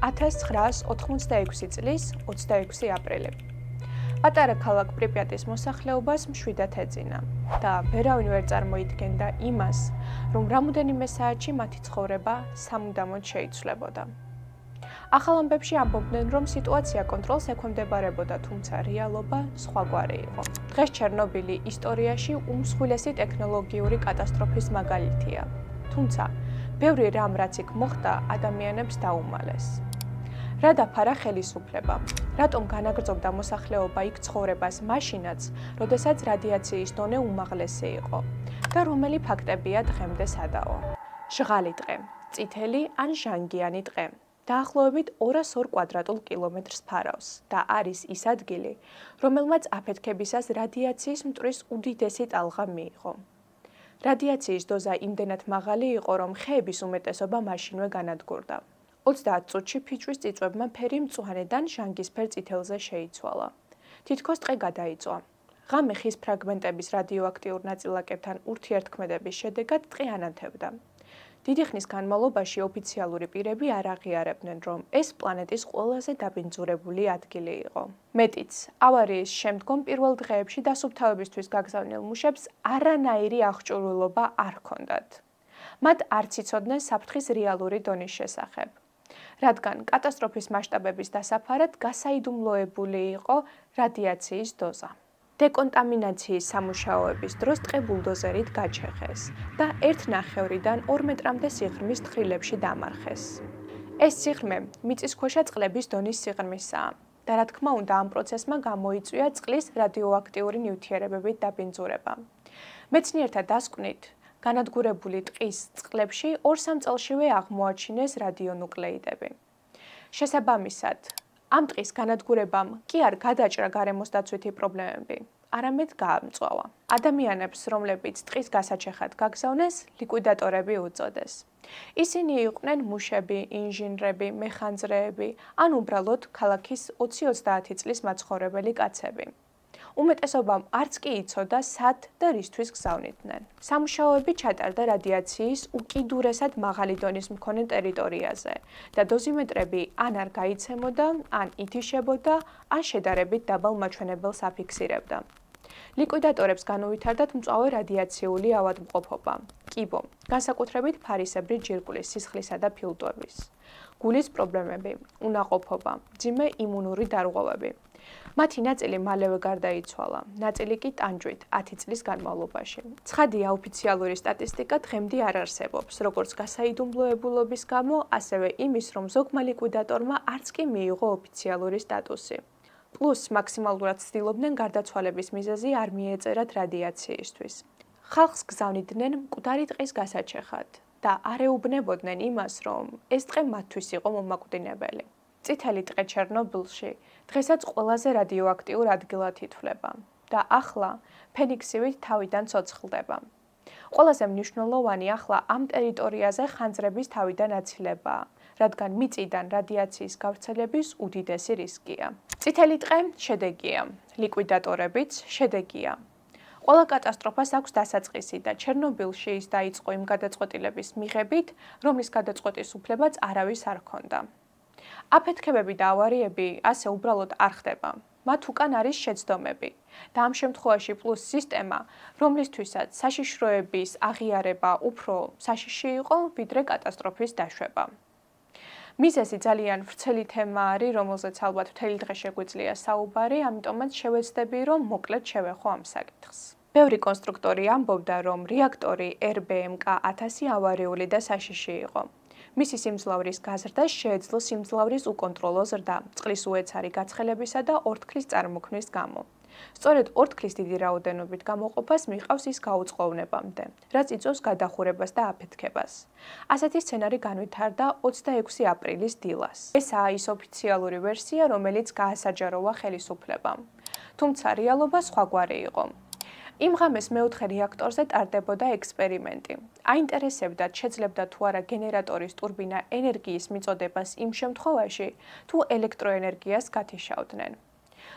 1986 წლის 26 აპრილი. პატარა ქალაქ პრიპიატის მოსახლეობას მშვიდად ეძინა და ვერავინ ვერ წარმოიდგენდა იმას, რომ რამოდენიმე საათში მათი ცხოვრება სამუდამოდ შეიცვლებოდა. ახალ ამბებში ამბობდნენ, რომ სიტუაცია კონტროლს ექვემდებარებოდა, თუმცა რეალობა სხვაგვარი იყო. დღეს ჩერნობილი ისტორიაში უმსხვილესი ტექნოლოგიური კატასტროფის მაგალითია. თუმცა, ბევრი რამ რაც იქ მოხდა, ადამიანებს დაუმალეს. რა დაფარა ხელისუფლებამ? რატომ განაგრძობდა მოსახლეობა იქ ცხოვრებას მაშინაც, როდესაც რადიაციის დონე უმაღლესი იყო? და რომელი ფაქტებია დღემდე სადაო? ჟღალი დღე, წითელი ან ჟანგიანი დღე. დაახლოებით 202 კვადრატულ კილომეტრს ფარავს და არის ის ადგილი, რომელმაც აფეთქებისას რადიაციის მტვრის უდიდესი ტალღა მიიღო. რადიაციის დოზა იმდენად მაღალი იყო, რომ ხეების უმეტესობა მაშინვე განადგურდა. 30 წუთში ფიჭვის წიწვებმა ფერი მწვანედან ჟანგისფერ წითელზე შეიცვალა. თითქოს ტყე გადაიწვა. ღამე ხის ფრაგმენტების რადიოაქტიურ ნაწილაკებთან ურთიერთქმედების შედეგად ტყე ანათებდა. დიდი ხნის განმავლობაში ოფიციალური პირები არ აღიარებდნენ, რომ ეს პლანეტის ყველაზე დაბინძურებული ადგილი იყო. მეტიც, ავარიის შემდგომ პირველ დღეებში დასუფთავებისთვის გაგზავნილ მუშებს არანაირი აღჭურვილობა არ ჰქონდათ. მათ არც იცოდნენ საფრთხის რეალური დონის შესახებ, რადგან კატასტროფის მასშტაბების დასაფარად გასაიდუმლოებული იყო რადიაციის დოზა. დეკონტამინაციის სამუშაოების დროს ტყე ბულდოზერით გაჩეხეს და 1.5-დან 2 მეტრამდე სიღრმის თხრილებში დამარხეს. ეს სიღრმე მიწისქვეშა წყლების დონის სიღრმისაა და რა თქმა უნდა ამ პროცესმა გამოიწვია წყლის რადიოაქტიური ნივთიერებებით დაბინძურება. მეცნიერთა დასკვნით, განადგურებული ტყის წყლებში 2-3 წელშივე აღმოაჩინეს რადიონუკლეიდები. შესაბამისად, ამ ტყის განადგურებამ კი არ გადაჭრა გარემოს დაცვითი პრობლემები, არამედ გაამწვავა. ადამიანებს, რომლებიც ტყის გასაჩეხად გაგზავნეს, ლიკვიდატორები უწოდეს. ისინი იყვნენ მუშები, ინჟინრები, მეხანძრეები, ან უბრალოდ ქალაქის 20-30 წლის მაცხოვრებელი კაცები. უმეტესობამ არც კი იცოდა, სად და რისთვის გზავნიდნენ. სამუშაოები ჩატარდა რადიაციის უკიდურესად მაღალი დონის მქონე ტერიტორიაზე და დოზიმეტრები ან არ გაიცემოდა, ან ითიშებოდა, ან შედარებით დაბალ მაჩვენებელს აფიქსირებდა. ლიკვიდატორებს განუვითარდათ მწვავე რადიაციული ავადმყოფობა, კიბო, განსაკუთრებით ფარისებრი ჯირკვლის, სისხლისა და ფილტვების, გულის პრობლემები, უნაყოფობა, მძიმე იმუნური დარღვევები. მათი ნაწილი მალევე გარდაიცვალა, ნაწილი კი ტანჯვით 10 წლის განმავლობაში. ცხადია, ოფიციალური სტატისტიკა დღემდე არ არსებობს, როგორც გასაიდუმლოებულობის გამო, ასევე იმის, რომ ზოგმა ლიკვიდატორმა არც კი მიიღო ოფიციალური სტატუსი. პლუს მაქსიმალურად ცდილობდნენ გარდაცვალების მიზეზი არ მიეწერათ რადიაციისთვის. ხალხს გზავნიდნენ მკვდარი ტყის გასაჩეხად და არ ეუბნებოდნენ იმას, რომ ეს ტყე მათთვის იყო მომაკვდინებელი. წითელი ტყე ჩერნობილში დღესაც ყველაზე რადიოაქტიურ ადგილად ითვლება და ახლა ფენიქსივით თავიდან ცოცხლდება. ყველაზე მნიშვნელოვანი ახლა ამ ტერიტორიაზე ხანძრების თავიდან აცილებაა, რადგან მიწიდან რადიაციის გავრცელების უდიდესი რისკია. წითელი ტყე შედეგია, ლიკვიდატორებიც შედეგია. ყველა კატასტროფას აქვს დასაწყისი და ჩერნობილში ის დაიწყო იმ გადაწყვეტილების მიღებით, რომლის გადაწყვეტის უფლებაც არავის არ ჰქონდა. აფეთქებები და ავარიები ასე უბრალოდ არ ხდება. მათ უკან არის შეცდომები და ამ შემთხვევაში პლუს სისტემა, რომლისთვისაც საშიშროების აღიარება უფრო საშიში იყო, ვიდრე კატასტროფის დაშვება. მიზეზი ძალიან ვრცელი თემა არის, რომელზეც ალბათ მთელი დღე შეგვიძლია საუბარი, ამიტომაც შევეცდები, რომ მოკლედ შევეხო ამ საკითხს. ბევრი კონსტრუქტორი ამბობდა, რომ რეაქტორი RBMK-1000 ავარიული და საშიში იყო. მისი სიმძლავრის გაზრდას შეეძლო სიმძლავრის უკონტროლო ზრდა, წყლის უეცარი გაცხელებისა და ორთქლის წარმოქმნის გამო. სწორედ ორთქლის დიდი რაოდენობით გამოყოფას მიჰყავს ის გაუწყოვნებამდე, რაც იწვევს გადახურებას და აფეთქებას. ასეთი სცენარი განვითარდა 26 აპრილის დილას. ესაა ის ოფიციალური ვერსია, რომელიც გაასაჯაროვა ხელისუფლებამ. თუმცა რეალობა სხვაგვარი იყო. იმ ღამეს მეოთხე რეაქტორზე ტარდებოდა ექსპერიმენტი. აინტერესებდათ, შეძლებდა თუ არა გენერატორის ტურბინა ენერგიის მიწოდებას იმ შემთხვევაში, თუ ელექტროენერგიას გათიშავდნენ.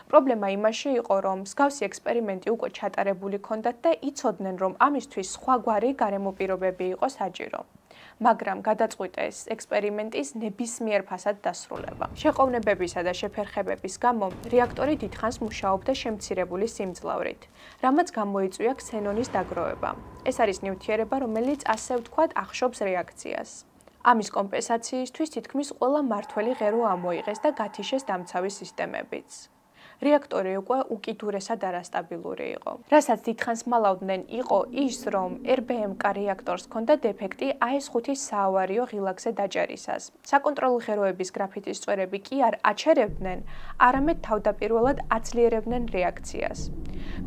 პრობლემა იმაში იყო, რომ მსგავსი ექსპერიმენტი უკვე ჩატარებული ჰქონდათ და იცოდნენ, რომ ამისთვის სხვაგვარი გარემო პირობები იყო საჭირო. მაგრამ გადაწყვიტეს ექსპერიმენტის ნებისმიერ ფასად დასრულება. შეყოვნებებისა და შეფერხებების გამო რეაქტორი დიდხანს მუშაობდა შემცირებული სიმძლავრით, რამაც გამოიწვია ქსენონის დაგროვება. ეს არის ნივთიერება, რომელიც ასე ვთქვათ ახშობს რეაქციას. ამის კომპენსაციისთვის თითქმის ყველა მმართველი ღერო ამოიღეს და გათიშეს დამცავი სისტემებიც. რეაქტორი უკვე უკიდურესად არასტაბილური იყო. რასაც დიდხანს მალავდნენ იყო ის, რომ RBMK რეაქტორს ჰქონდა დეფექტი AS5-ის საავარიო ღილაკზე დაჭერისას. საკონტროლო ღეროების გრაფიტის წვერები კი არ აჩერებდნენ, არამედ თავდაპირველად აძლიერებდნენ რეაქციას.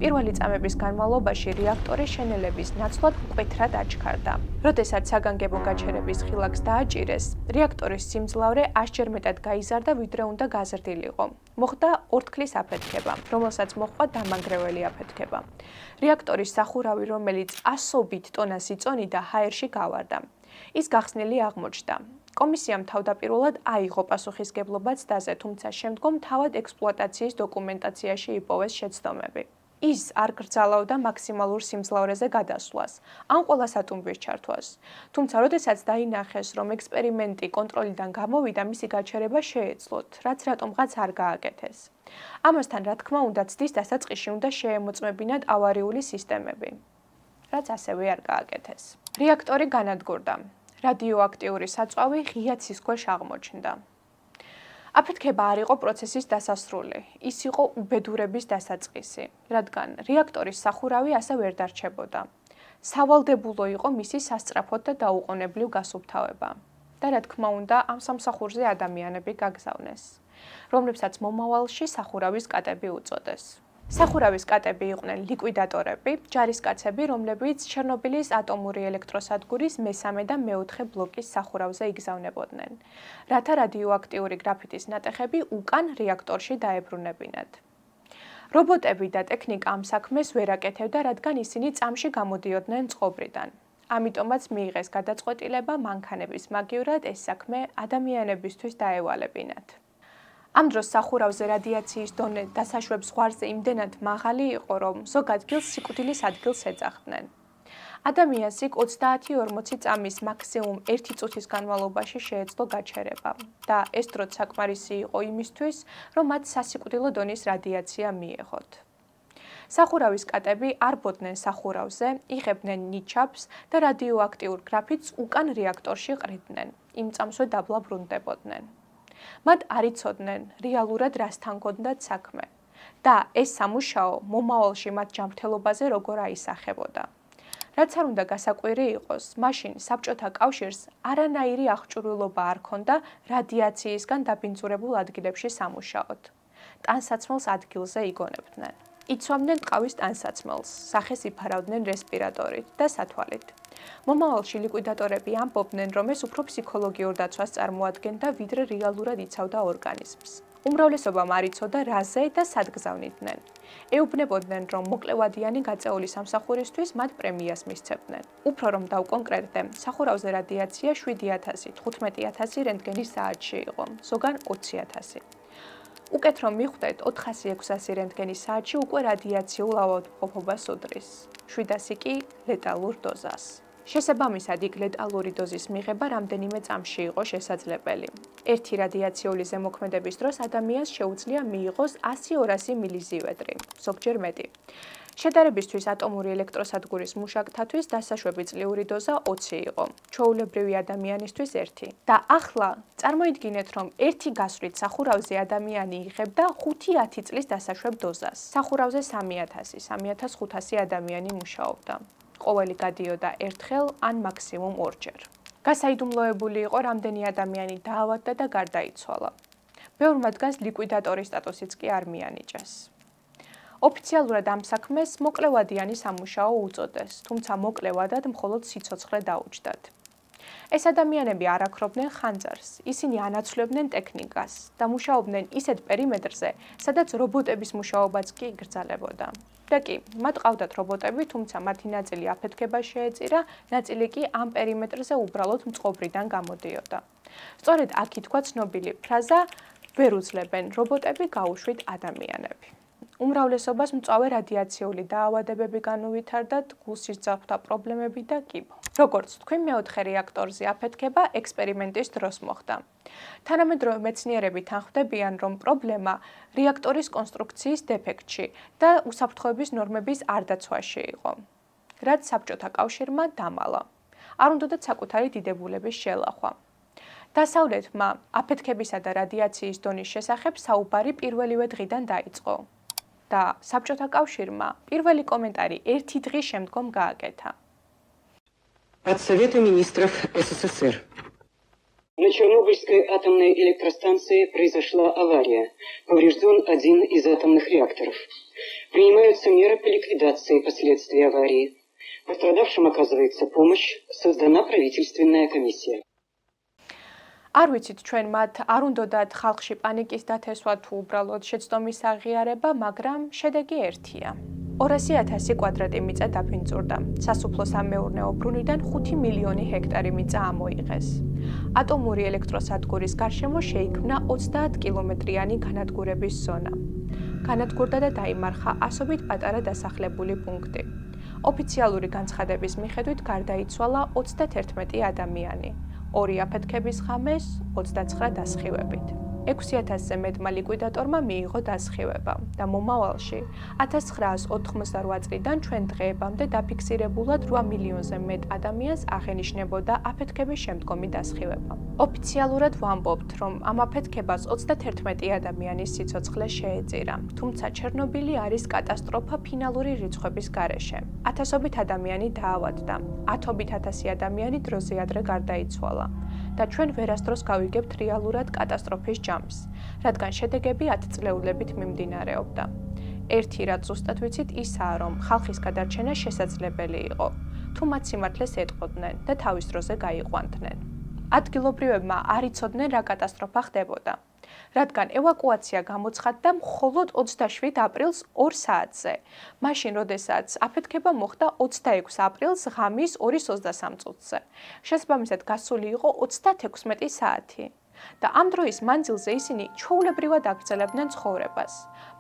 პირველი წამების განმავლობაში რეაქტორის შენელების ნაცვლად მკვეთრად აჩქარდა. როდესაც საგანგებო გაჩერების ღილაკს დააჭირეს, რეაქტორის სიმძლავრე 100-ჯერ მეტად გაიზარდა, ვიდრე უნდა გაზრდილიყო. მოხდა ორთქლის აფეთქება, რომელსაც მოჰყვა დამანგრეველი აფეთქება. რეაქტორის სახურავი, რომელიც 100-ობით ტონას იწონიდა, ჰაერში გავარდა. ის გახსნილი აღმოჩნდა. კომისიამ თავდაპირველად აიღო პასუხისგებლობა ცდაზე, თუმცა შემდგომ თავად ექსპლუატაციის დოკუმენტაციაში იპოვეს შეცდომები. ის არ გრძალავდა მაქსიმალურ სიმძლავრეზე გადასვლას, ან ყველა სატუმბის ჩართვას. თუმცა, როდესაც დაინახეს, რომ ექსპერიმენტი კონტროლიდან გამოვიდა, მისი გაჩერება შეეძლოთ, რაც რატომღაც არ გააკეთეს. ამასთან, რა თქმა უნდა, ცდის დასაწყისში უნდა შეემოწმებინათ ავარიული სისტემები, რაც ასევე არ გააკეთეს. რეაქტორი განადგურდა. რადიოაქტიური საწვავი ღია ცის ქვეშ აღმოჩნდა. აფეთქება არ იყო პროცესის დასასრული, ის იყო უბედურების დასაწყისი, რადგან რეაქტორის სახურავი ასე ვერ დარჩებოდა. სავალდებულო იყო მისი სასწრაფოდ და დაუყოვნებლივ გასუფთავება. და რა თქმა უნდა, ამ სამსახურზე ადამიანები გაგზავნეს, რომლებსაც მომავალში სახურავის კატები უწოდეს. სახურავის კატები იყვნენ ლიკვიდატორები, ჯარისკაცები, რომლებიც ჩერნობილის ატომური ელექტროსადგურის მესამე და მეოთხე ბლოკის სახურავზე იგზავნებოდნენ, რათა რადიოაქტიური გრაფიტის ნატეხები უკან რეაქტორში დაებრუნებინათ. რობოტები და ტექნიკა ამ საქმეს ვერ აკეთებდა, რადგან ისინი წამში გამოდიოდნენ წყობრიდან. ამიტომაც მიიღეს გადაწყვეტილება მანქანების მაგივრად ეს საქმე ადამიანებისთვის დაევალებინათ. ამ დროს სახურავზე რადიაციის დონე დასაშვებ ზღვარზე იმდენად მაღალი იყო, რომ ზოგ ადგილს სიკვდილის ადგილს ეძახდნენ. ადამიანს იქ 30-40 წამის მაქსიმუმ 1 წუთის განმავლობაში შეეძლო გაჩერება და ეს დროც საკმარისი იყო იმისთვის, რომ მათ სასიკვდილო დონის რადიაცია მიეღოთ. სახურავის კატები არბოდნენ სახურავზე, იღებდნენ ნიჩაბს და რადიოაქტიურ გრაფიტს უკან რეაქტორში ყრიდნენ, იმ წამსვე დაბლა ბრუნდებოდნენ. მათ არ იცოდნენ რეალურად რასთან ჰქონდათ საქმე და ეს სამუშაო მომავალში მათ ჯანმრთელობაზე როგორ აისახებოდა. რაც არ უნდა გასაკვირი იყოს, მაშინ საბჭოთა კავშირს არანაირი აღჭურვილობა არ ჰქონდა რადიაციისგან დაბინძურებულ ადგილებში სამუშაოდ. ტანსაცმელს ადგილზე იგონებდნენ. იცვამდნენ ტყავის ტანსაცმელს, სახეს იფარავდნენ რესპირატორით და სათვალით. მომავალში ლიკვიდატორები ამბობდნენ, რომ ეს უფრო ფსიქოლოგიურ დაცვას წარმოადგენდა, ვიდრე რეალურად იცავდა ორგანიზმს. უმრავლესობამ არ იცოდა რაზე და სად გზავნიდნენ. ეუბნებოდნენ, რომ მოკლევადიანი გაწეული სამსახურისთვის მათ პრემიას მისცემდნენ. უფრო რომ დავკონკრეტდე, სახურავზე რადიაცია 7,000, 15,000 რენტგენის საათში იყო, ზოგან 20,000. უკეთ რომ მიხვდეთ, 400-600 რენტგენის საათში უკვე რადიაციულ ავადმყოფობას უდრის, 700 კი ლეტალურ დოზას. შესაბამისად, იქ ლეტალური დოზის მიღება რამდენიმე წამში იყო შესაძლებელი. ერთი რადიაციული ზემოქმედების დროს ადამიანს შეუძლია მიიღოს 100-200 მილიზივედრი, ზოგჯერ მეტი. შედარებისთვის ატომური ელექტროსადგურის მუშაკთათვის დასაშვები წლიური დოზა 20 იყო, ჩვეულებრივი ადამიანისთვის 1. და ახლა წარმოიდგინეთ, რომ ერთი გასვლით სახურავზე ადამიანი იღებდა 5-10 წლის დასაშვებ დოზას. სახურავზე 3,000, 3,500 ადამიანი მუშაობდა. ყოველი გადიოდა ერთხელ ან მაქსიმუმ 2-ჯერ. გასაიდუმლოებული იყო, რამდენი ადამიანი დაავადდა და გარდაიცვალა. ბევრ მათგანს ლიკვიდატორის სტატუსიც კი არ მიანიჭეს. ოფიციალურად ამ საქმეს მოკლევადიანი სამუშაო უწოდეს, თუმცა მოკლევადად მხოლოდ სიცოცხლე დაუჯდათ. ეს ადამიანები არ აქრობდნენ ხანძარს, ისინი ანაცვლებდნენ ტექნიკას და მუშაობდნენ ისეთ პერიმეტრზე, სადაც რობოტების მუშაობაც კი იგრძელებოდა. და კი, მათ ყავდათ რობოტები, თუმცა მათი ნაწილი აფეთქებას შეეწირა, ნაწილი კი ამ პერიმეტრზე უბრალოდ მწყობრიდან გამოდიოდა. სწორედ აქ ითქვა ცნობილი ფრაზა, ვერ უძლებენ რობოტები, გაუშვით ადამიანები. უმრავლესობას მწვავე რადიაციული დაავადებები განუვითარდათ, გულსისძაფთა პრობლემები და კიბო. როგორც თქვი, მეოთხე რეაქტორზე აფეთქება ექსპერიმენტის დროს მოხდა. თანამედროვე მეცნიერები თანხმდებიან, რომ პრობლემა რეაქტორის კონსტრუქციის დეფექტში და უსაფრთხოების ნორმების არ დაცვაში იყო, რაც საბჭოთა კავშირმა დამალა. არ უნდათ საკუთარი დიდებულების შელახვა. დასავლეთმა აფეთქებისა და რადიაციის დონის შესახებ საუბარი პირველივე დღიდან დაიწყო და საბჭოთა კავშირმა პირველი კომენტარი ერთი დღის შემდგომ გააკეთა. От Совета министров СССР. На Чернобыльской атомной электростанции произошла авария. Поврежден один из атомных реакторов. Принимаются меры по ликвидации последствий аварии. Пострадавшим оказывается помощь. Создана правительственная комиссия. არ ვიცით ჩვენ მათ არ უნდათ ხალხში პანიკის დათესვა თუ უბრალოდ შეცდომის აღიარება, მაგრამ შედეგი ერთია. 200,000 კვადრატი მიწა დაფინწურდა. სასუფლო-სამეურნეო ბრუნვიდან 5 მილიონი ჰექტარი მიწა ამოიღეს. ატომური ელექტროსადგურის გარშემო შეიქმნა 30 კილომეტრიანი განადგურების ზონა. განადგურდა და დაიმარხა ასობით პატარა დასახლებული პუნქტი. ოფიციალური განცხადების მიხედვით გარდაიცვალა 31 ადამიანი. 2 აფეთქების ღამეს 29 დასხივებით. 6,000-ზე მეტმა ლიკვიდატორმა მიიღო დასხივება და მომავალში 1988 წლიდან ჩვენ დღეებამდე დაფიქსირებულად 8 მილიონზე მეტ ადამიანს აღენიშნებოდა აფეთქების შემდგომი დასხივება. ოფიციალურად ვამბობთ, რომ ამ აფეთქებას 31 ადამიანის სიცოცხლე შეეწირა, თუმცა ჩერნობილი არის კატასტროფა ფინალური რიცხვების გარეშე. ათასობით ადამიანი დაავადდა, ათობით ათასი ადამიანი დროზე ადრე გარდაიცვალა. და ჩვენ ვერასდროს გავიგებთ რეალურად კატასტროფის ჯამს, რადგან შედეგები 10 წლეულებით მიმდინარეობდა. ერთი რაც ზუსტად ვიცით ისაა, რომ ხალხის გადარჩენა შესაძლებელი იყო, თუ მათ სიმართლეს ეტყოდნენ და თავის დროზე გაიყვანდნენ. ადგილობრივებმა არ იცოდნენ რა კატასტროფა ხდებოდა, რადგან ევაკუაცია გამოცხადდა მხოლოდ 27 აპრილს 2 საათზე, მაშინ როდესაც აფეთქება მოხდა 26 აპრილს ღამის 2:23 წუთზე. შესაბამისად გასული იყო 36 საათი. და ამ დროის მანძილზე ისინი ჩვეულებრივად აგრძელებდნენ ცხოვრებას.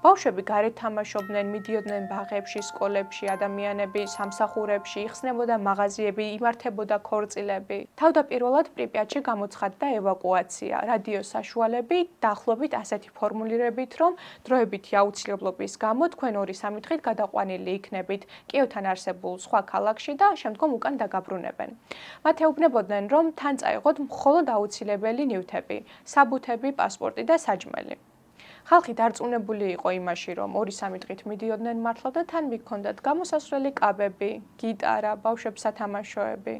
ბავშვები გარეთ თამაშობდნენ, მიდიოდნენ ბაღებში, სკოლებში, ადამიანები სამსახურებში, იხსნებოდა მაღაზიები, იმართებოდა ქორწილები. თავდაპირველად პრიპიატში გამოცხადდა ევაკუაცია, რადიოს საშუალებით, დაახლოებით ასეთი ფორმულირებით, რომ დროებითი აუცილებლობის გამო თქვენ 2-3 დღით გადაყვანილი იქნებით კიევთან არსებულ სხვა ქალაქში და შემდგომ უკან დაგაბრუნებენ. მათ ეუბნებოდნენ, რომ თან წაიღოთ მხოლოდ აუცილებელი ნივთები, საბუთები, პასპორტი და საჭმელი. ხალხი დარწმუნებული იყო იმაში, რომ 2-3 დღით მიდიოდნენ მართლა და თან მიჰქონდათ გამოსასვლელი კაბები, გიტარა, ბავშვებს სათამაშოები.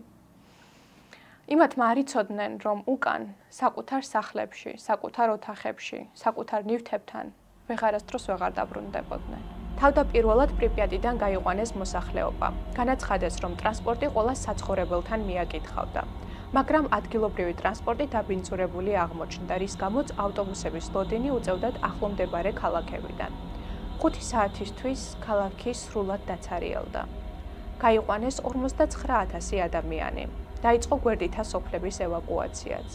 იმათმა არ იცოდნენ, რომ უკან საკუთარ სახლებში, საკუთარ ოთახებში, საკუთარ ნივთებთან ვეღარასდროს ვეღარ დაბრუნდებოდნენ. თავდაპირველად პრიპიატიდან გაიყვანეს მოსახლეობა. განაცხადეს, რომ ტრანსპორტი ყველა საცხოვრებელთან მიაკითხავდა. მაგრამ ადგილობრივი ტრანსპორტი დაბინძურებული აღმოჩნდა, რის გამოც ავტობუსების ლოდინი უწევდათ ახლომდებარე ქალაქებიდან. 5 საათისთვის ქალაქი სრულად დაცარიელდა. გაიყვანეს 59,000 ადამიანი. დაიწყო გვერდითა სოფლების ევაკუაციაც.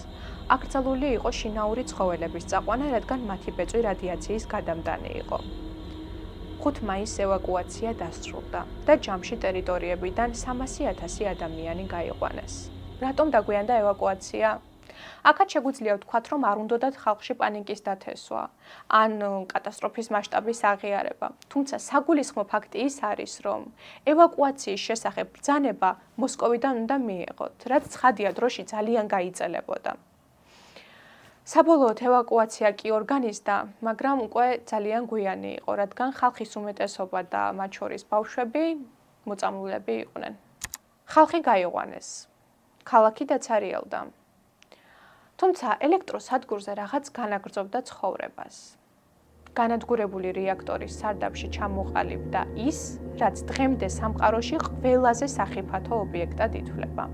აკრძალული იყო შინაური ცხოველების წაყვანა, რადგან მათი ბეწვი რადიაციის გადამტანი იყო. 5 მაისს ევაკუაცია დასრულდა და ჯამში ტერიტორიებიდან 300,000 ადამიანი გაიყვანეს. რატომ დაგვიანდა ევაკუაცია? აქაც შეგვიძლია ვთქვათ, რომ არ უნდათ ხალხში პანიკის დათესვა, ან კატასტროფის მასშტაბის აღიარება. თუმცა საგულისხმო ფაქტი ის არის, რომ ევაკუაციის შესახებ ბრძანება მოსკოვიდან უნდა მიიღოთ, რაც ცხადია დროში ძალიან გაიწელებოდა. საბოლოოდ ევაკუაცია კი ორგანიზდა, მაგრამ უკვე ძალიან გვიანი იყო, რადგან ხალხის უმეტესობა და მათ შორის ბავშვები მოწამლულები იყვნენ. ხალხი გაიყვანეს. ქალაქი დაცარიელდა. თუმცა ელექტროსადგურზე რაღაც განაგრძობდა ცხოვრებას. განადგურებული რეაქტორის სარდაფში ჩამოყალიბდა ის, რაც დღემდე სამყაროში ყველაზე სახიფათო ობიექტად ითვლება.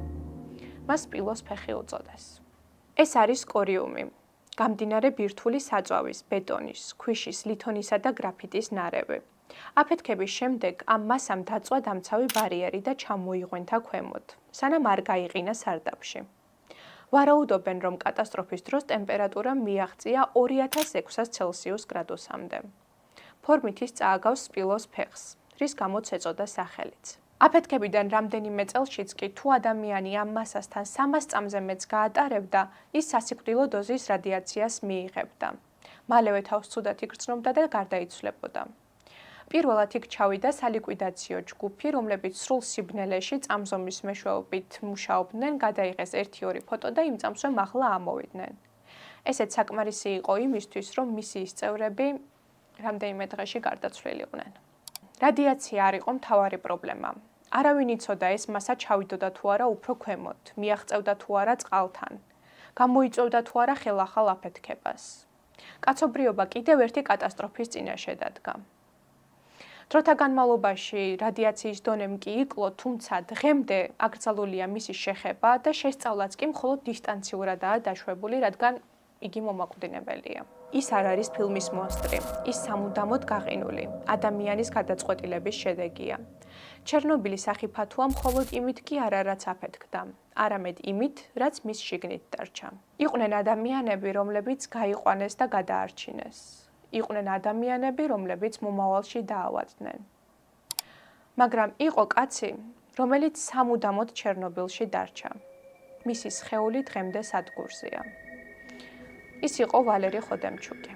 მას სპილოს ფეხი უწოდეს. ეს არის კორიუმი, გამდინარე ბირთვული საწვავის, ბეტონის, ქვიშის, ლითონისა და გრაფიტის ნარევი. აფეთქების შემდეგ ამ მასამ დაწვა დამცავი ბარიერი და ჩამოიღვენთა ქვემოთ, სანამ არ გაიყინა სარდაფში. ვარაუდობენ, რომ კატასტროფის დროს ტემპერატურა მიაღწია 2600 ცელსიუს გრადუსამდე. ფორმით ის წააგავს სპილოს ფეხს, რის გამოც ეწოდა სახელიც. აფეთქებიდან რამდენიმე წელშიც კი თუ ადამიანი ამ მასასთან 300 წამზე მეც გაატარებდა, ის სასიკვდილო დოზის რადიაციას მიიღებდა. მალევე თავს ცუდად იგრძნობდა და გარდაიცვლებოდა. პირველად იქ ჩავიდა სალიკვიდაციო ჯგუფი, რომლებიც სრულ სიბნელეში წამზომის მეშვეობით მუშაობდნენ, გადაიღეს 1-2 ფოტო და იმ წამსვე მაღლა ამოვიდნენ. ესეც საკმარისი იყო იმისთვის, რომ მისიის წევრები რამდენიმე დღეში გარდაცვლილიყვნენ. რადიაცია არ იყო მთავარი პრობლემა. არავინ იცოდა ეს მასა ჩავიდოდა თუ არა უფრო ქვემოთ, მიაღწევდა თუ არა წყალთან, გამოიწვევდა თუ არა ხელახალ აფეთქებას. კაცობრიობა კიდევ ერთი კატასტროფის წინაშე დადგა. დროთა განმავლობაში რადიაციის დონემ კი იკლო, თუმცა დღემდე აკრძალულია მისი შეხება და შესწავლაც კი მხოლოდ დისტანციურადაა დაშვებული, რადგან იგი მომაკვდინებელია. ის არ არის ფილმის მონსტრი, ის სამუდამოდ გაყინული, ადამიანის გადაწყვეტილების შედეგია. ჩერნობილის სახიფათოა მხოლოდ იმით კი არა, რაც აფეთქდა, არამედ იმით, რაც მის შიგნით დარჩა. იყვნენ ადამიანები, რომლებიც გაიყვანეს და გადაარჩინეს. იყვნენ ადამიანები, რომლებიც მომავალში დაავადდნენ. მაგრამ იყო კაცი, რომელიც სამუდამოდ ჩერნობილში დარჩა. მისი სხეული დღემდე სადგურზეა. ის იყო ვალერი ხოდემჩუკი.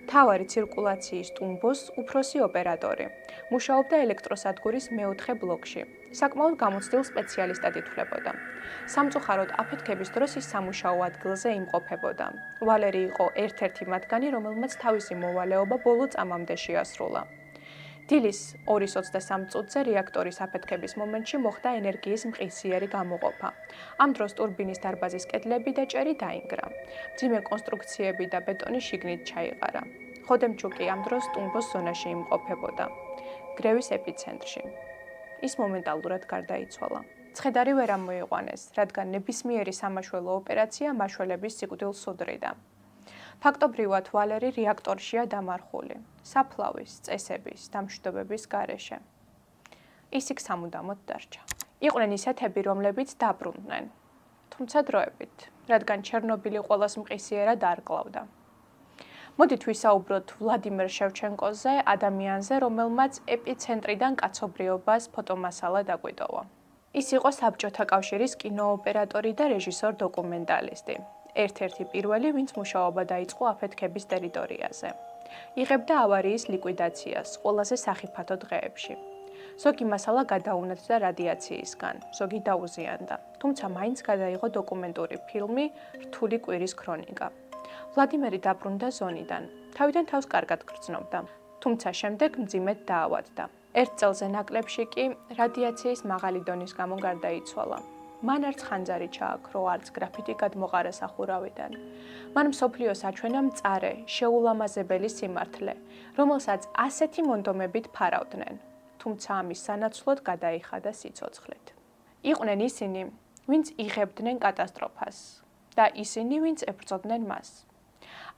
მთავარი ცირკულაციის ტუმბოს უფროსი ოპერატორი. მუშაობდა ელექტროსადგურის მეოთხე ბლოკში. საკმაოდ გამოცდილ სპეციალისტად ითვლებოდა. სამწუხაროდ აფეთქების დროს ის სამუშაო ადგილზე იმყოფებოდა. ვალერი იყო ერთ-ერთი მათგანი, რომელმაც თავისი მოვალეობა ბოლო წამამდე შეასრულა. დილის 2:23 წუთზე რეაქტორის აფეთქების მომენტში მოხდა ენერგიის მყისიერი გამოყოფა. ამ დროს ტურბინის დარბაზის კედლები და ჭერი დაინგრა. მძიმე კონსტრუქციები და ბეტონი შიგნით ჩაიყარა. ხოდემჩუკი ამ დროს ტუმბოს ზონაში იმყოფებოდა, გრევის ეპიცენტრში. ის მომენტალურად გარდაიცვალა. ცხედარი ვერ ამოიყვანეს, რადგან ნებისმიერი სამაშველო ოპერაცია მაშველების სიკვდილს უდრიდა. ფაქტობრივად ვალერი რეაქტორშია დამარხული, საფლავის, წესების, დამშვიდობების გარეშე. ის იქ სამუდამოდ დარჩა. იყვნენ ისეთები, რომლებიც დაბრუნდნენ, თუმცა დროებით, რადგან ჩერნობილი ყველას მყისიერად არ კლავდა. მოდით ვისაუბროთ ვლადიმერ შევჩენკოზე, ადამიანზე, რომელმაც ეპიცენტრიდან კაცობრიობას ფოტომასალა დაგვიტოვა. ის იყო საბჭოთა კავშირის კინოოპერატორი და რეჟისორ დოკუმენტალისტი. ერთ-ერთი პირველი, ვინც მუშაობა დაიწყო აფეთქების ტერიტორიაზე. იღებდა ავარიის ლიკვიდაციას ყველაზე სახიფათო დღეებში. ზოგი მასალა გადაუნათდა რადიაციისგან, ზოგი დაუზიანდა, თუმცა მაინც გადაიღო დოკუმენტური ფილმი რთული კვირის ქრონიკა. ვლადიმერი დაბრუნდა ზონიდან, თავიდან თავს კარგად გრძნობდა, თუმცა შემდეგ მძიმედ დაავადდა. 1 წელზე ნაკლებში კი რადიაციის მაღალი დონის გამო გარდაიცვალა. მან არც ხანძარი ჩააქრო, არც გრაფიტი გადმოყარა სახურავიდან. მან მსოფლიოს აჩვენა მწარე, შეულამაზებელი სიმართლე, რომელსაც ასეთი მონდომებით ფარავდნენ, თუმცა ამის სანაცვლოდ გადაიხადა სიცოცხლით. იყვნენ ისინი, ვინც იღებდნენ კატასტროფას და ისინი, ვინც ებრძოდნენ მას.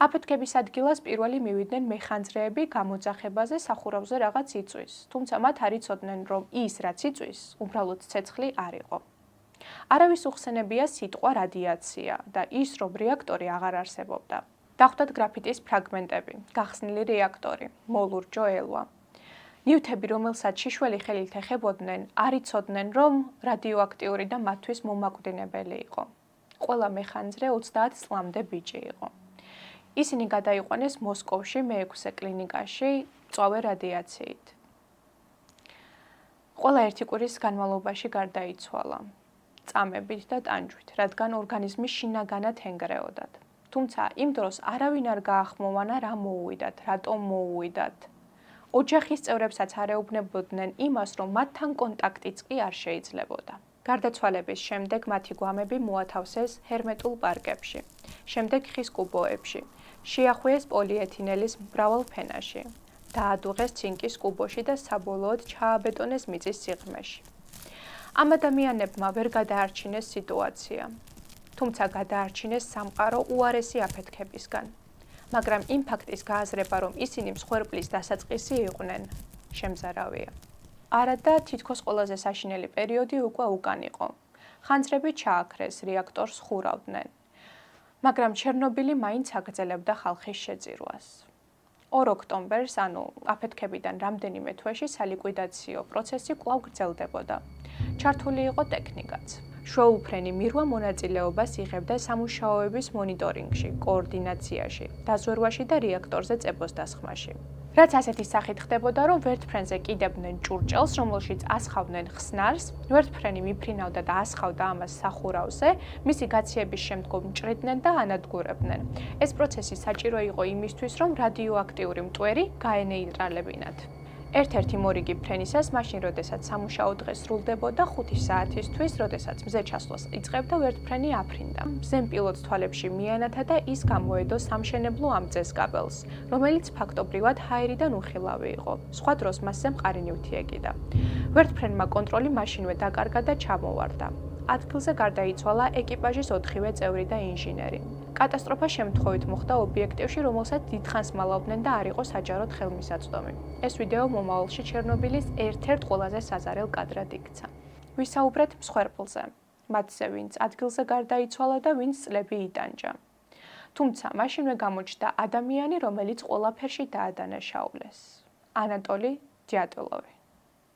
აფეთქების ადგილას პირველი მივიდნენ მეხანძრეები გამოძახებაზე სახურავზე რაღაც იწვის, თუმცა მათ არ იცოდნენ, რომ ის, რაც იწვის, უბრალოდ ცეცხლი არ იყო. არავის უხსენებია სიტყვა რადიაცია და ის, რომ რეაქტორი აღარ არსებობდა. დახვდათ გრაფიტის ფრაგმენტები, გახსნილი რეაქტორი, მოლურჯო ელვა. ნივთები, რომელსაც შიშველი ხელით ეხებოდნენ, არ იცოდნენ, რომ რადიოაქტიური და მათთვის მომაკვდინებელი იყო. ყველა მეხანძრე 30 წლამდე ბიჭი იყო. ისინი გადაიყვანეს მოსკოვში მე-6 კლინიკაში მწვავე რადიაციით. ყველა ერთი კვირის განმავლობაში გარდაიცვალა. წამებით და ტანჯვით, რადგან ორგანიზმი შინაგანად ენგრეოდათ. თუმცა იმ დროს არავინ არ გაახმოვანა რა მოუვიდათ, რატომ მოუვიდათ. ოჯახის წევრებსაც არ ეუბნებოდნენ იმას, რომ მათთან კონტაქტიც კი არ შეიძლებოდა. გარდაცვალების შემდეგ მათი გვამები მოათავსეს ჰერმეტულ პარკებში, შემდეგ ხის კუბოებში, შეახვიეს პოლიეთინელის მრავალ ფენაში, დაადუღეს ცინკის კუბოში და საბოლოოდ ჩააბეტონეს მიწის სიღრმეში. ამ ადამიანებმა ვერ გადაარჩინეს სიტუაცია, თუმცა გადაარჩინეს სამყარო უარესი აფეთქებისგან. მაგრამ იმ ფაქტის გააზრება, რომ ისინი მსხვერპლის დასაწყისი იყვნენ, შემზარავია. არა და თითქოს ყველაზე საშინელი პერიოდი უკვე უკან იყო. ხანძრები ჩააქრეს, რეაქტორს ხურავდნენ. მაგრამ ჩერნობილი მაინც აგრძელებდა ხალხის შეწირვას. 2 ოქტომბერს, ანუ აფეთქებიდან რამდენიმე თვეში სალიკვიდაციო პროცესი კვლავ გრძელდებოდა. ჩართული იყო ტექნიკაც. შვეულფრენი მირვა მონაწილეობას იღებდა სამუშაოების მონიტორინგში, კოორდინაციაში, დაზვერვაში და რეაქტორზე წებოს დასხმაში. რაც ასეთი სახით ხდებოდა, რომ ვერტფრენზე კიდებდნენ ჭურჭელს, რომელშიც ასხავდნენ ხსნარს, ვერტფრენი მიფრინავდა და ასხავდა ამას სახურავზე, მისი გაციების შემდგომ ჭრიდნენ და ანადგურებდნენ. ეს პროცესი საჭირო იყო იმისთვის, რომ რადიოაქტიური მტვერი გაენეიტრალებინათ. ერთ-ერთი მორიგი ფრენისას, მაშინ როდესაც სამუშაო დღე სრულდებოდა 5 საათისთვის, როდესაც მზე ჩასვლას იწყებდა, ვერტფრენი აფრინდა. მზემ პილოტს თვალებში მიანათა და ის გამოედო სამშენებლო ამწეს კაბელს, რომელიც ფაქტობრივად ჰაერიდან უხილავი იყო. სხვა დროს მასზე მყარი ნივთი ეკიდა. ვერტფრენმა კონტროლი მაშინვე დაკარგა და ჩამოვარდა. ადგილზე გარდაიცვალა ეკიპაჟის 4-ვე წევრი და ინჟინერი. კატასტროფა შემთხვევით მოხდა ობიექტივში, რომელსაც დიდხანს მალავდნენ და არ იყო საჯაროდ ხელმისაწვდომი. ეს ვიდეო მომავალში ჩერნობილის ერთ-ერთ ყველაზე საზარელ კადრად იქცა. ვისაუბრეთ მსხვერპლზე, მათზე, ვინც ადგილზე გარდაიცვალა და ვინც წლები იტანჯა. თუმცა მაშინვე გამოჩნდა ადამიანი, რომელიც ყველაფერში დაადანაშაულეს. ანატოლი დიატილოვი.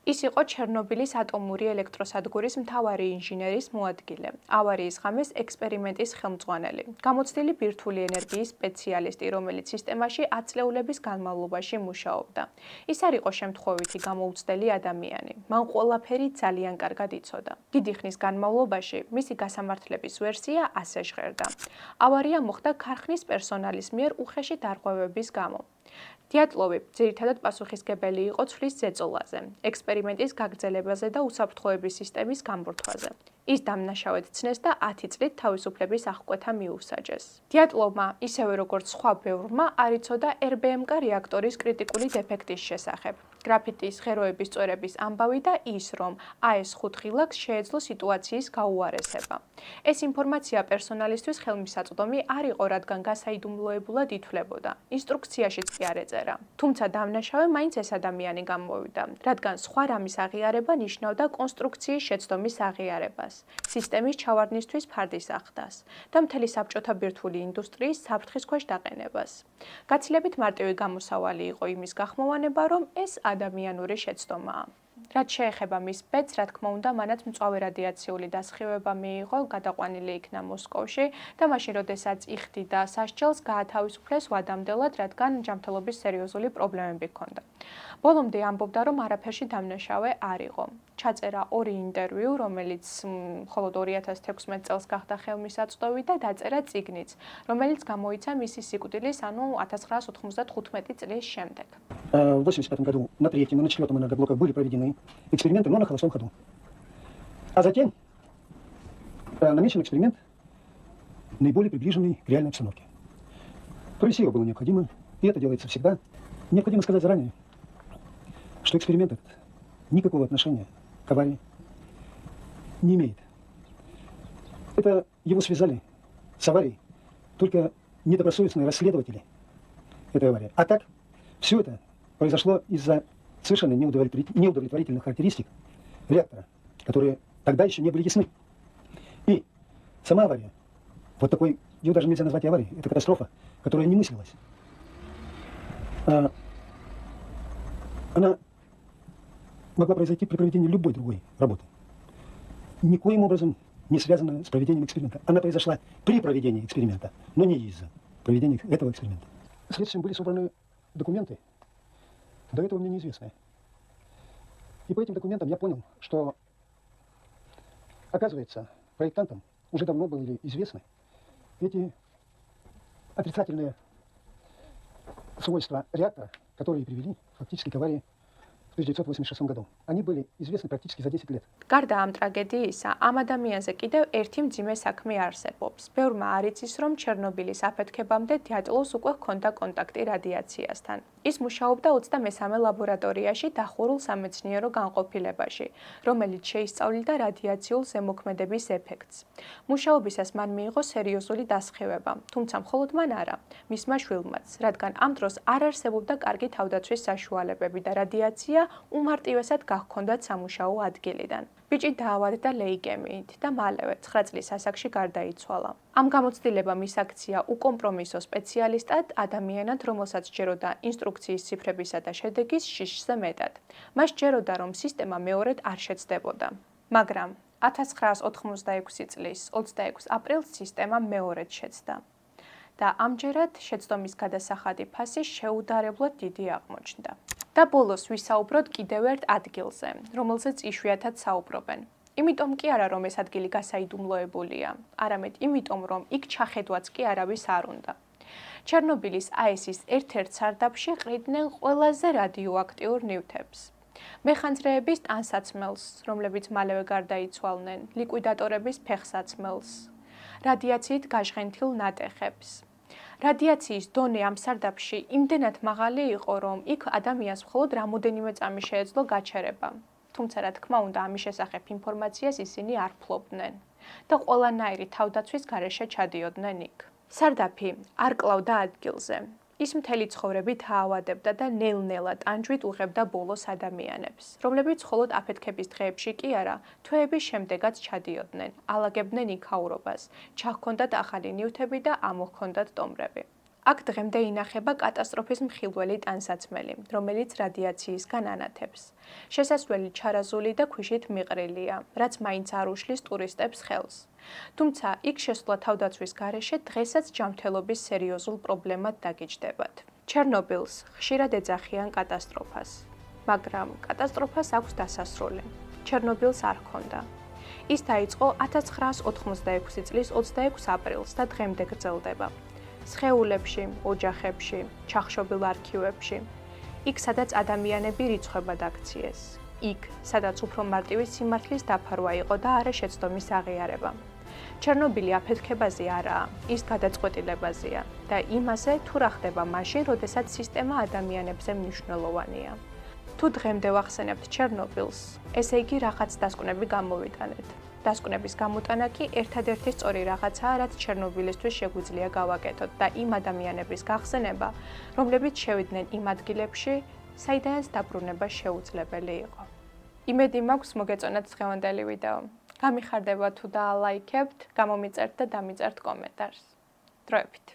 ის იყო ჩერნობილის ატომური ელექტროსადგურის მთავარი ინჟინერის მოადგილე, ავარიის ღამეს ექსპერიმენტის ხელმძღვანელი, გამოცდილი ბირთვული ენერგიის სპეციალისტი, რომელიც სისტემაში ათწლეულების განმავლობაში მუშაობდა. ის არ იყო შემთხვევითი გამოუცდელი ადამიანი, მან ყველაფერი ძალიან კარგად იცოდა. დიდი ხნის განმავლობაში მისი გასამართლების ვერსია ასე ჟღერდა. ავარია მოხდა ქარხნის პერსონალის მიერ უხეში დარღვევების გამო. დიატლოვი ძირითადად პასუხისმგებელი იყო ცვლის ზეწოლაზე, ექსპერიმენტის გაგრძელებაზე და უსაფრთხოების სისტემის გამორთვაზე. ის დამნაშავედ ცნეს და 10 წლით თავისუფლების აღკვეთა მიუსაჯეს. დიატლოვმა, ისევე როგორც სხვა ბევრმა, არ იცოდა RBMK რეაქტორის კრიტიკული დეფექტის შესახებ. გრაფიტის ღეროების წვერების ამბავი და ის, რომ AS5 ღილაკს შეეძლო სიტუაციის გაუარესება. ეს ინფორმაცია პერსონალისთვის ხელმისაწვდომი არ იყო, რადგან გასაიდუმლოებულად ითვლებოდა. ინსტრუქციაშიც კი არ ეწერა. თუმცა დამნაშავე მაინც ეს ადამიანი გამოვიდა, რადგან სხვა რამის აღიარება ნიშნავდა კონსტრუქციის შეცდომის აღიარებას, სისტემის ჩავარდნისთვის ფარდის ახდას და მთელი საბჭოთა ბირთვული ინდუსტრიის საფრთხის ქვეშ დაყენებას. გაცილებით მარტივი გამოსავალი იყო იმის გახმოვანება, რომ ეს ადამიანური შეცდომაა. რაც შეეხება მის ბედს, რა თქმა უნდა, მანაც მწვავე რადიაციული დასხივება მიიღო, გადაყვანილი იქნა მოსკოვში და მაშინ, როდესაც იხდიდა სასჯელს, გაათავისუფლეს ვადამდელად, რადგან ჯანმრთელობის სერიოზული პრობლემები ჰქონდა. ბოლომდე ამბობდა, რომ არაფერში დამნაშავე არ იყო. ჩაწერა 2 ინტერვიუ, რომელიც მხოლოდ 2016 წელს გახდა ხელმისაწვდომი და დაწერა წიგნიც, რომელიც გამოიცა მისი სიკვდილის, ანუ 1995 წლის შემდეგ. В 1985 году на 3-м и на 4-м энергоблоках были проведены эксперименты, но на холостом ходу. А затем намечен эксперимент, наиболее приближенный к реальной обстановке. Провести его было необходимо, и это делается всегда. Необходимо сказать заранее, что эксперимент этот никакого отношения к аварии не имеет. Это его связали с аварией только недобросовестные расследователи этой аварии. А так, все это произошло из-за совершенно неудовлетворительных характеристик реактора, которые тогда еще не были ясны. И сама авария, вот такой, ее даже нельзя назвать аварией, это катастрофа, которая не мыслилась. Она могла произойти при проведении любой другой работы. Никоим образом не связана с проведением эксперимента. Она произошла при проведении эксперимента, но не из-за проведения этого эксперимента. Следствием были собраны документы, до этого мне неизвестные. И по этим документам я понял, что, оказывается, проектантам уже давно были известны эти отрицательные свойства реактора, которые привели фактически к аварии в 1986 году. Они были известны практически за 10 лет. გარდა ამ ტრაგედიისა, ამ ადამიანზე კიდევ ერთი მძიმე საქმე არსებობს. ბევრმა არ იცის, რომ ჩერნობილის აფეთქებამდე დიატლოვს უკვე ჰქონდა კონტაქტი რადიაციასთან. ის მუშაობდა 23 ლაბორატორიაში დახურულ სამეცნიერო განყოფილებაში, რომელიც შეისწავლიდა რადიაციულ ზემოქმედების ეფექტს. მუშაობისას მან მიიღო სერიოზული დასხივება, თუმცა მხოლოდ მან არა, მისმა შვილმაც, რადგან ამ დროს არ არსებობდა კარგი თავდაცვის საშუალებები და რადიაცია უმარტივესად გահქონდათ სამუშაო ადგილიდან. ბიჭი დაავადდა ლეიკემიით და მალევე 9 წლის ასაკში გარდაიცვალა. ამ გამოცდილებამ ის აქცია უკომპრომისო სპეციალისტად ადამიანად, რომელსაც ჯეროდა ინსტრუქციის ციფრებისა და შედეგის შიშზე მეტად. მას ჯეროდა, რომ სისტემა მეორედ არ შეცდებოდა. მაგრამ 1986 წლის 26 აპრილს სისტემა მეორედ შეცდა. და ამჯერად შეცდომის გადასახადი ფასი შეუდარებლად დიდი აღმოჩნდა. და ბოლოს ვისაუბროთ კიდევ ერთ ადგილზე, რომელზეც იშვიათად საუბრობენ. იმიტომ კი არა, რომ ეს ადგილი გასაიდუმლოებულია, არამედ იმიტომ, რომ იქ ჩახედვაც კი არავის არ უნდა. ჩერნობილის აესის ერთ-ერთ სარდაფში ყრიდნენ ყველაზე რადიოაქტიურ ნივთებს. მეხანძრეების ტანსაცმელს, რომლებიც მალევე გარდაიცვალნენ, ლიკვიდატორების ფეხსაცმელს, რადიაციით გაჟღენთილ ნატეხებს. რადიაციის დონე ამ სარდაფში იმდენად მაღალი იყო, რომ იქ ადამიანს მხოლოდ რამოდენიმე წამი შეეძლო გაჩერება. თუმცა, რა თქმა უნდა, ამის შესახებ ინფორმაციას ისინი არ ფლობდნენ და ყველანაირი თავდაცვის გარეშე ჩადიოდნენ იქ. სარდაფი არ კლავდა ადგილზე. ის მთელი ცხოვრებით აავადებდა და ნელ-ნელა ტანჯვით უღებდა ბოლოს ადამიანებს, რომლებიც მხოლოდ აფეთქების დღეებში კი არა, თვეების შემდეგაც ჩადიოდნენ, ალაგებდნენ იქაურობას, ჩაჰქონდათ ახალი ნივთები და ამოჰქონდათ ტომრები. აქ დღემდე ინახება კატასტროფის მხილველი ტანსაცმელი, რომელიც რადიაციისგან ანათებს. შესასვლელი ჩარაზული და ქვიშით მიყრილია, რაც მაინც არ უშლის ტურისტებს ხელს. თუმცა, იქ შესვლა თავდაცვის გარეშე დღესაც ჯანმრთელობის სერიოზულ პრობლემად დაგიჯდებათ. ჩერნობილს ხშირად ეძახიან კატასტროფას, მაგრამ კატასტროფას აქვს დასასრული. ჩერნობილს არ ჰქონდა. ის დაიწყო 1986 წლის 26 აპრილს და დღემდე გრძელდება. სხეულებში, ოჯახებში, ჩახშობილ არქივებში, იქ სადაც ადამიანები რიცხვებად აქციეს, იქ სადაც უფრო მარტივი სიმართლის დაფარვა იყო და არა შეცდომის აღიარება. ჩერნობილი აფეთქებაზე არაა, ის გადაწყვეტილებაზეა და იმაზე, თუ რა ხდება მაშინ, როდესაც სისტემა ადამიანებზე მნიშვნელოვანია. თუ დღემდე ვახსენებთ ჩერნობილს, ესე იგი რაღაც დასკვნები გამოვიტანეთ. დასკვნების გამოტანა კი ერთადერთი სწორი რაღაცაა, რაც ჩერნობილისთვის შეგვიძლია გავაკეთოთ და იმ ადამიანების გახსენება, რომლებიც შევიდნენ იმ ადგილებში, საიდანაც დაბრუნება შეუძლებელი იყო. იმედი მაქვს მოგეწონათ დღევანდელი ვიდეო. გამიხარდება თუ დაალაიქებთ, გამომიწერთ და დამიწერთ კომენტარს. დროებით.